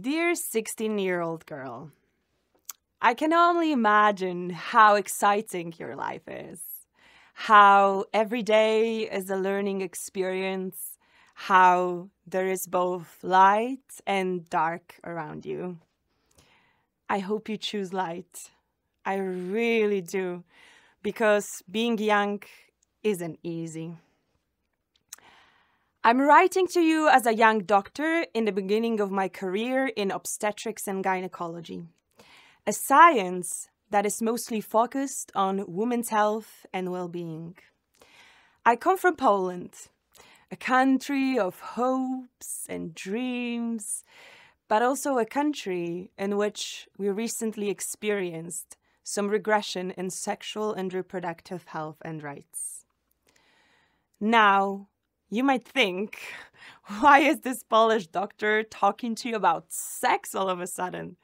Dear 16-year-old girl, I can only imagine how exciting your life is, how every day is a learning experience, how there is both light and dark around you. I hope you choose light. I really do, because being young isn't easy. I'm writing to you as a young doctor in the beginning of my career in obstetrics and gynecology, a science that is mostly focused on women's health and well-being. I come from Poland, a country of hopes and dreams, but also a country in which we recently experienced some regression in sexual and reproductive health and rights. Now, you might think, why is this Polish doctor talking to you about sex all of a sudden?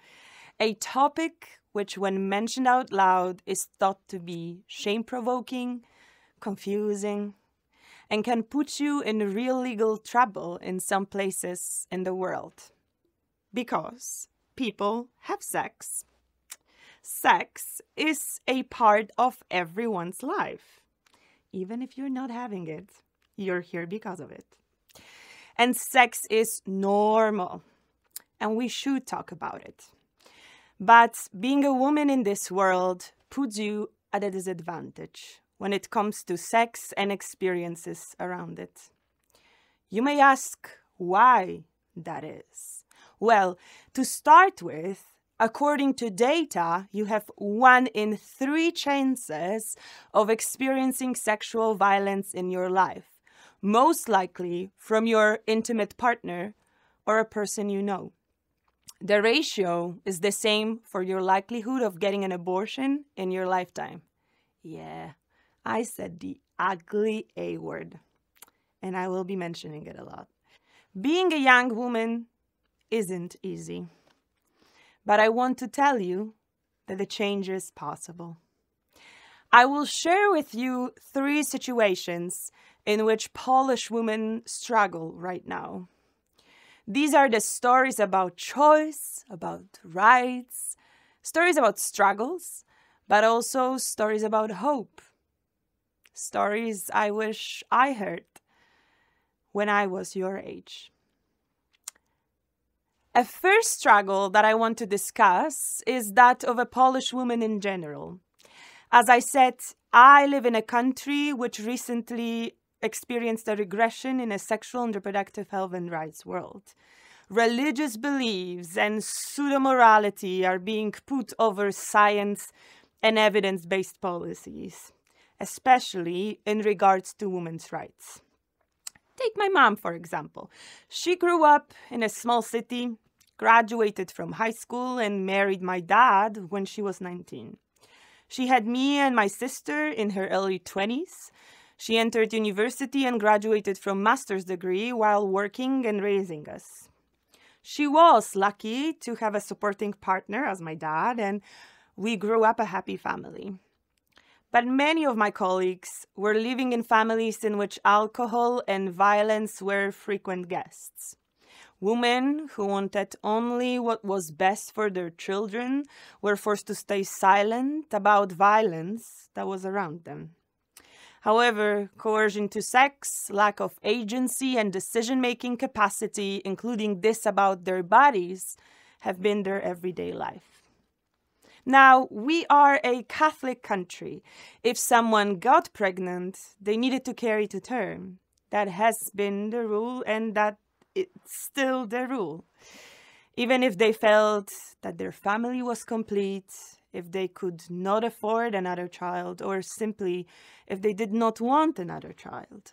A topic which, when mentioned out loud, is thought to be shame-provoking, confusing, and can put you in real legal trouble in some places in the world. Because people have sex. Sex is a part of everyone's life. Even if you're not having it, you're here because of it. And sex is normal, and we should talk about it. But being a woman in this world puts you at a disadvantage when it comes to sex and experiences around it. You may ask why that is. Well, to start with, according to data, you have 1 in 3 chances of experiencing sexual violence in your life, most likely from your intimate partner or a person you know. The ratio is the same for your likelihood of getting an abortion in your lifetime. Yeah, I said the ugly A word, and I will be mentioning it a lot. Being a young woman isn't easy, but I want to tell you that the change is possible. I will share with you 3 situations in which Polish women struggle right now. These are the stories about choice, about rights, stories about struggles, but also stories about hope. Stories I wish I heard when I was your age. A first struggle that I want to discuss is that of a Polish woman in general. As I said, I live in a country which recently experienced a regression in a sexual and reproductive health and rights world. Religious beliefs and pseudo-morality are being put over science and evidence-based policies, especially in regards to women's rights. Take my mom, for example. She grew up in a small city, graduated from high school, and married my dad when she was 19. She had me and my sister in her early 20s. She entered university and graduated from master's degree while working and raising us. She was lucky to have a supporting partner as my dad, and we grew up a happy family. But many of my colleagues were living in families in which alcohol and violence were frequent guests. Women who wanted only what was best for their children were forced to stay silent about violence that was around them. However, coercion to sex, lack of agency and decision-making capacity, including this about their bodies, have been their everyday life. Now, we are a Catholic country. If someone got pregnant, they needed to carry to term. That has been the rule, and that it's still the rule. Even if they felt that their family was complete, if they could not afford another child, or simply if they did not want another child.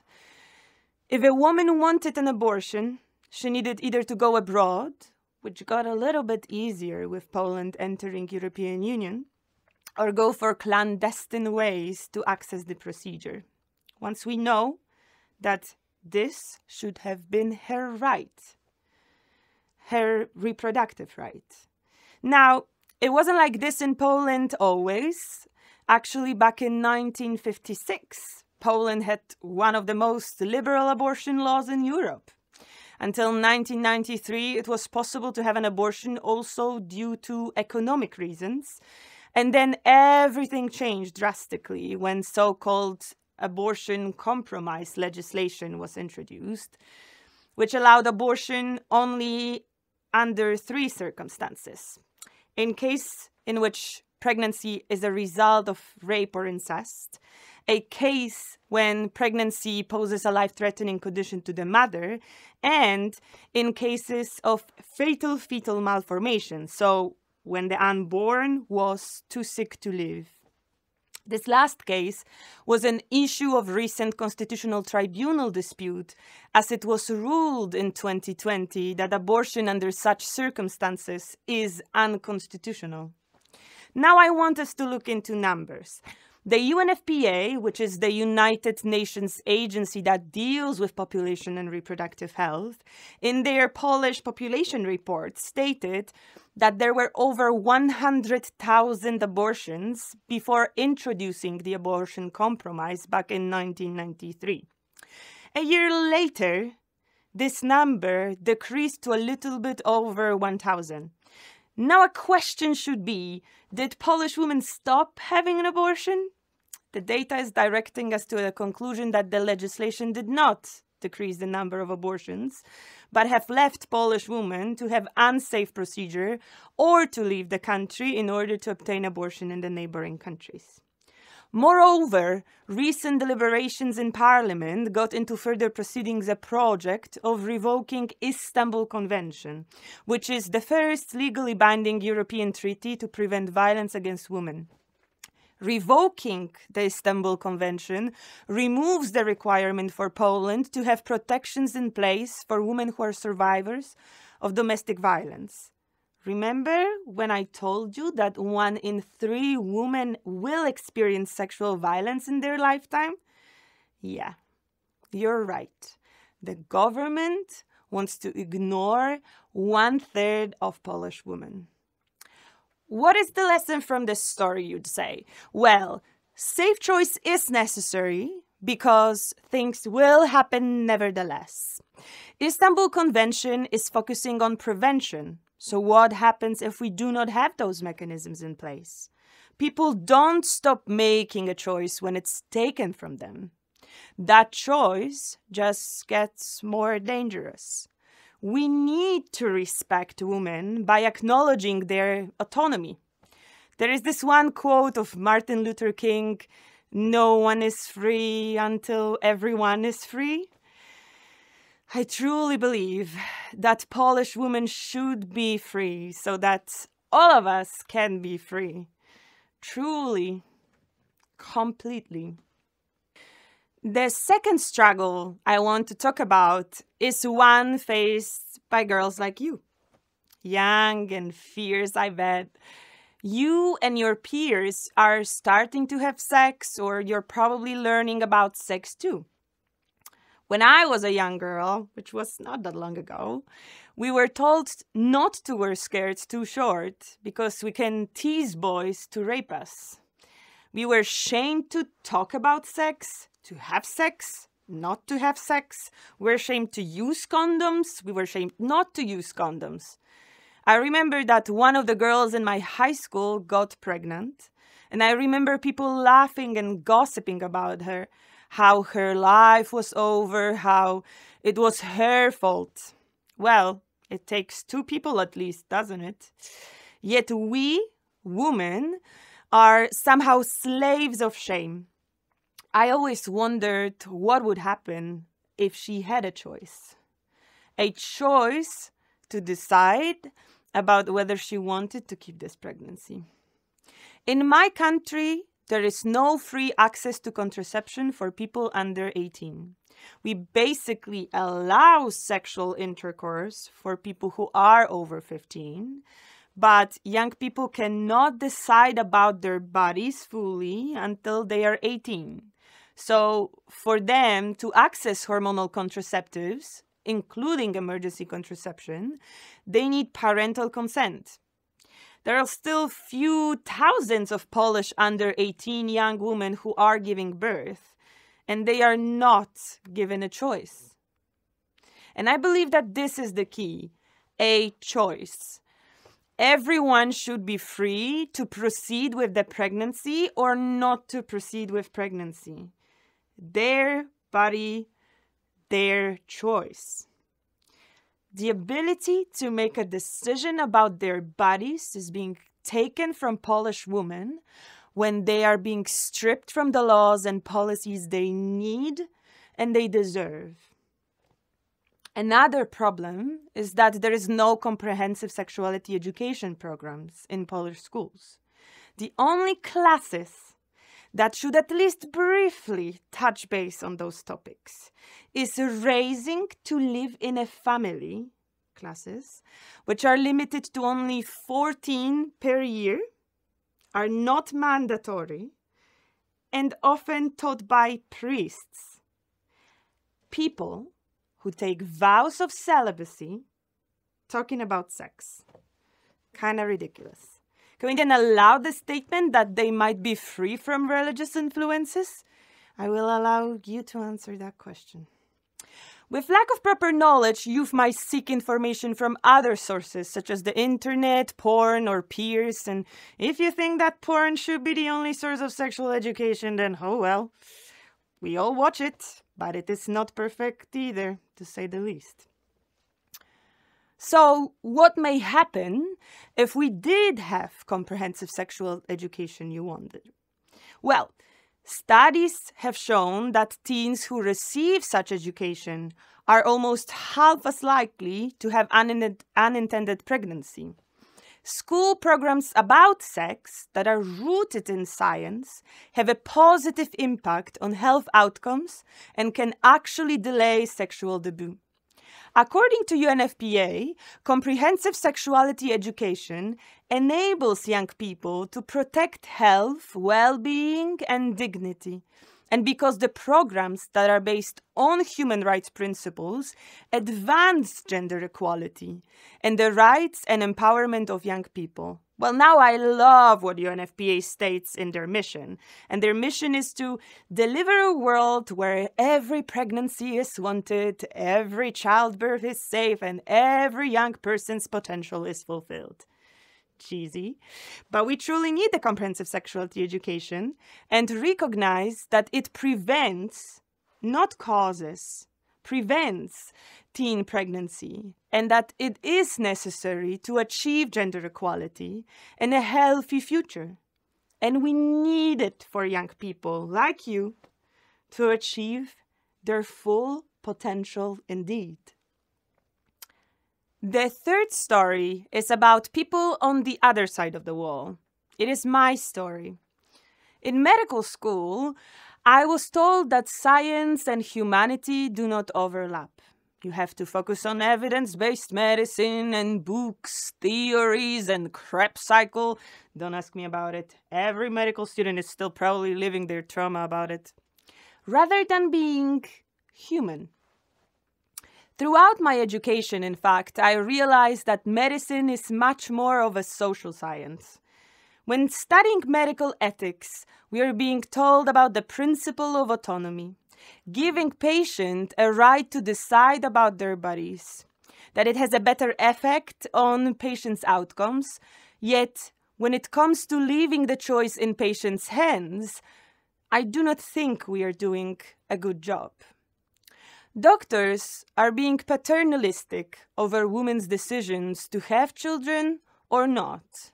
If a woman wanted an abortion, she needed either to go abroad, which got a little bit easier with Poland entering European Union, or go for clandestine ways to access the procedure. Once we know that this should have been her right, her reproductive right. Now, it wasn't like this in Poland always. Actually, back in 1956, Poland had one of the most liberal abortion laws in Europe. Until 1993, it was possible to have an abortion also due to economic reasons. And then everything changed drastically when so-called abortion compromise legislation was introduced, which allowed abortion only under 3 circumstances. In case in which pregnancy is a result of rape or incest, a case when pregnancy poses a life-threatening condition to the mother, and in cases of fatal fetal malformation, so when the unborn was too sick to live. This last case was an issue of recent constitutional tribunal dispute, as it was ruled in 2020 that abortion under such circumstances is unconstitutional. Now I want us to look into numbers. The UNFPA, which is the United Nations agency that deals with population and reproductive health, in their Polish population report stated that there were over 100,000 abortions before introducing the abortion compromise back in 1993. A year later, this number decreased to a little bit over 1,000. Now a question should be, did Polish women stop having an abortion? The data is directing us to the conclusion that the legislation did not decrease the number of abortions, but have left Polish women to have unsafe procedure or to leave the country in order to obtain abortion in the neighboring countries. Moreover, recent deliberations in Parliament got into further proceedings a project of revoking Istanbul Convention, which is the first legally binding European treaty to prevent violence against women. Revoking the Istanbul Convention removes the requirement for Poland to have protections in place for women who are survivors of domestic violence. Remember when I told you that 1 in 3 women will experience sexual violence in their lifetime? Yeah, you're right. The government wants to ignore 1/3 of Polish women. What is the lesson from this story, you'd say? Well, safe choice is necessary because things will happen nevertheless. Istanbul Convention is focusing on prevention. So what happens if we do not have those mechanisms in place? People don't stop making a choice when it's taken from them. That choice just gets more dangerous. We need to respect women by acknowledging their autonomy. There is this one quote of Martin Luther King, "No one is free until everyone is free." I truly believe that Polish women should be free so that all of us can be free. Truly, completely. The second struggle I want to talk about is one faced by girls like you. Young and fierce, I bet. You and your peers are starting to have sex, or you're probably learning about sex too. When I was a young girl, which was not that long ago, we were told not to wear skirts too short because we can tease boys to rape us. We were shamed to talk about sex, to have sex, not to have sex. We were shamed to use condoms. We were shamed not to use condoms. I remember that one of the girls in my high school got pregnant, and I remember people laughing and gossiping about her, how her life was over, how it was her fault. Well, it takes 2 people at least, doesn't it? Yet we, women, are somehow slaves of shame. I always wondered what would happen if she had a choice. A choice to decide about whether she wanted to keep this pregnancy. In my country, there is no free access to contraception for people under 18. We basically allow sexual intercourse for people who are over 15, but young people cannot decide about their bodies fully until they are 18. So for them to access hormonal contraceptives, including emergency contraception, they need parental consent. There are still few thousands of Polish under 18 young women who are giving birth, and they are not given a choice. And I believe that this is the key, a choice. Everyone should be free to proceed with the pregnancy or not to proceed with pregnancy. Their body, their choice. The ability to make a decision about their bodies is being taken from Polish women when they are being stripped from the laws and policies they need and they deserve. Another problem is that there is no comprehensive sexuality education programs in Polish schools. The only classes that should at least briefly touch base on those topics is raising to live in a family classes, which are limited to only 14 per year, are not mandatory, and often taught by priests. People who take vows of celibacy, talking about sex. Kind of ridiculous. Can we then allow the statement that they might be free from religious influences? I will allow you to answer that question. With lack of proper knowledge, youth might seek information from other sources, such as the internet, porn, or peers. And if you think that porn should be the only source of sexual education, then oh well. We all watch it, but it is not perfect either, to say the least. So, what may happen if we did have comprehensive sexual education you wanted? Well, studies have shown that teens who receive such education are almost half as likely to have unintended pregnancy. School programs about sex that are rooted in science have a positive impact on health outcomes and can actually delay sexual debut. According to UNFPA, comprehensive sexuality education enables young people to protect health, well-being, and dignity. And because the programs that are based on human rights principles advance gender equality and the rights and empowerment of young people. Well, now I love what UNFPA states in their mission. And their mission is to deliver a world where every pregnancy is wanted, every childbirth is safe, and every young person's potential is fulfilled. Cheesy, but we truly need the comprehensive sexuality education and recognize that it prevents, not causes, prevents teen pregnancy, and that it is necessary to achieve gender equality and a healthy future. And we need it for young people like you to achieve their full potential indeed. The third story is about people on the other side of the wall. It is my story. In medical school, I was told that science and humanity do not overlap. You have to focus on evidence-based medicine and books, theories, and crap cycle. Don't ask me about it. Every medical student is still probably living their trauma about it. Rather than being human. Throughout my education, in fact, I realized that medicine is much more of a social science. When studying medical ethics, we are being told about the principle of autonomy, giving patients a right to decide about their bodies, that it has a better effect on patients' outcomes, yet when it comes to leaving the choice in patients' hands, I do not think we are doing a good job. Doctors are being paternalistic over women's decisions to have children or not,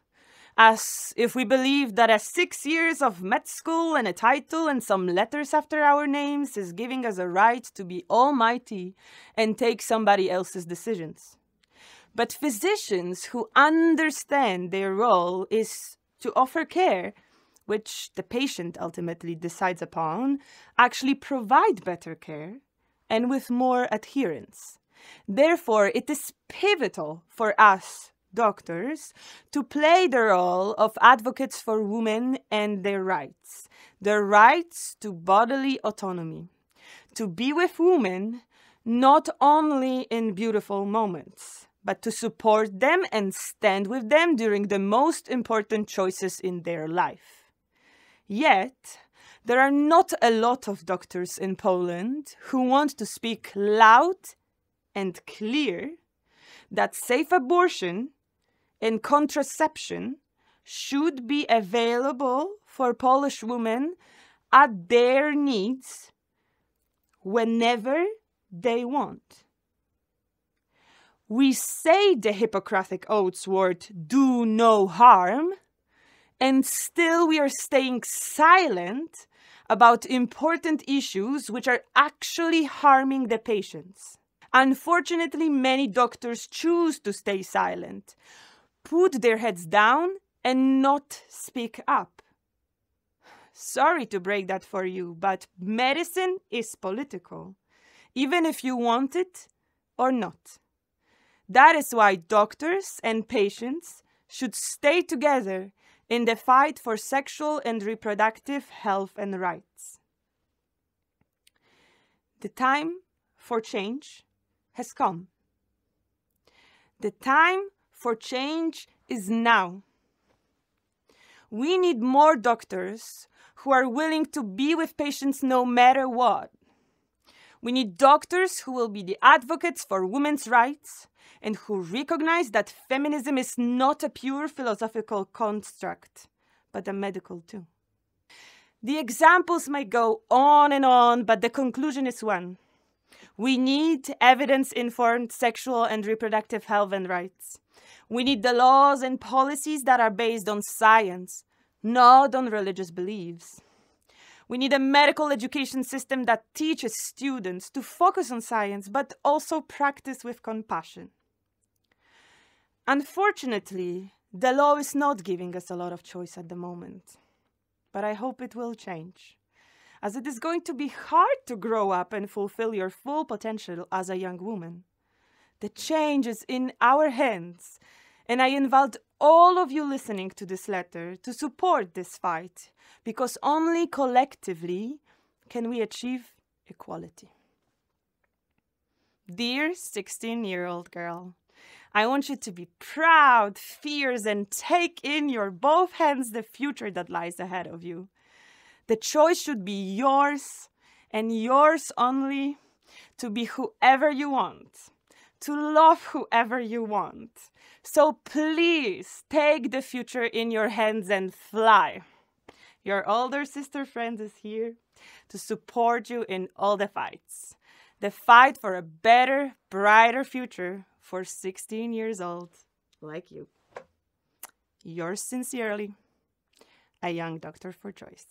as if we believe that 6 years of med school and a title and some letters after our names is giving us a right to be almighty and take somebody else's decisions. But physicians who understand their role is to offer care, which the patient ultimately decides upon, actually provide better care, and with more adherence. Therefore, it is pivotal for us, doctors, to play the role of advocates for women and their rights to bodily autonomy, to be with women not only in beautiful moments, but to support them and stand with them during the most important choices in their life. Yet, there are not a lot of doctors in Poland who want to speak loud and clear that safe abortion and contraception should be available for Polish women at their needs whenever they want. We say the Hippocratic Oath's word, do no harm, and still we are staying silent about important issues which are actually harming the patients. Unfortunately, many doctors choose to stay silent, put their heads down, and not speak up. Sorry to break that for you, but medicine is political, even if you want it or not. That is why doctors and patients should stay together in the fight for sexual and reproductive health and rights. The time for change has come. The time for change is now. We need more doctors who are willing to be with patients no matter what. We need doctors who will be the advocates for women's rights and who recognize that feminism is not a pure philosophical construct, but a medical too. The examples might go on, but the conclusion is one. We need evidence-informed sexual and reproductive health and rights. We need the laws and policies that are based on science, not on religious beliefs. We need a medical education system that teaches students to focus on science, but also practice with compassion. Unfortunately, the law is not giving us a lot of choice at the moment, but I hope it will change, as it is going to be hard to grow up and fulfill your full potential as a young woman. The change is in our hands, and I invite all of you listening to this letter to support this fight, because only collectively can we achieve equality. Dear 16-year-old girl, I want you to be proud, fierce, and take in your both hands the future that lies ahead of you. The choice should be yours, and yours only, to be whoever you want, to love whoever you want. So please take the future in your hands and fly. Your older sister friend is here to support you in all the fights. The fight for a better, brighter future for 16 years old like you. Yours sincerely, a young doctor for choice.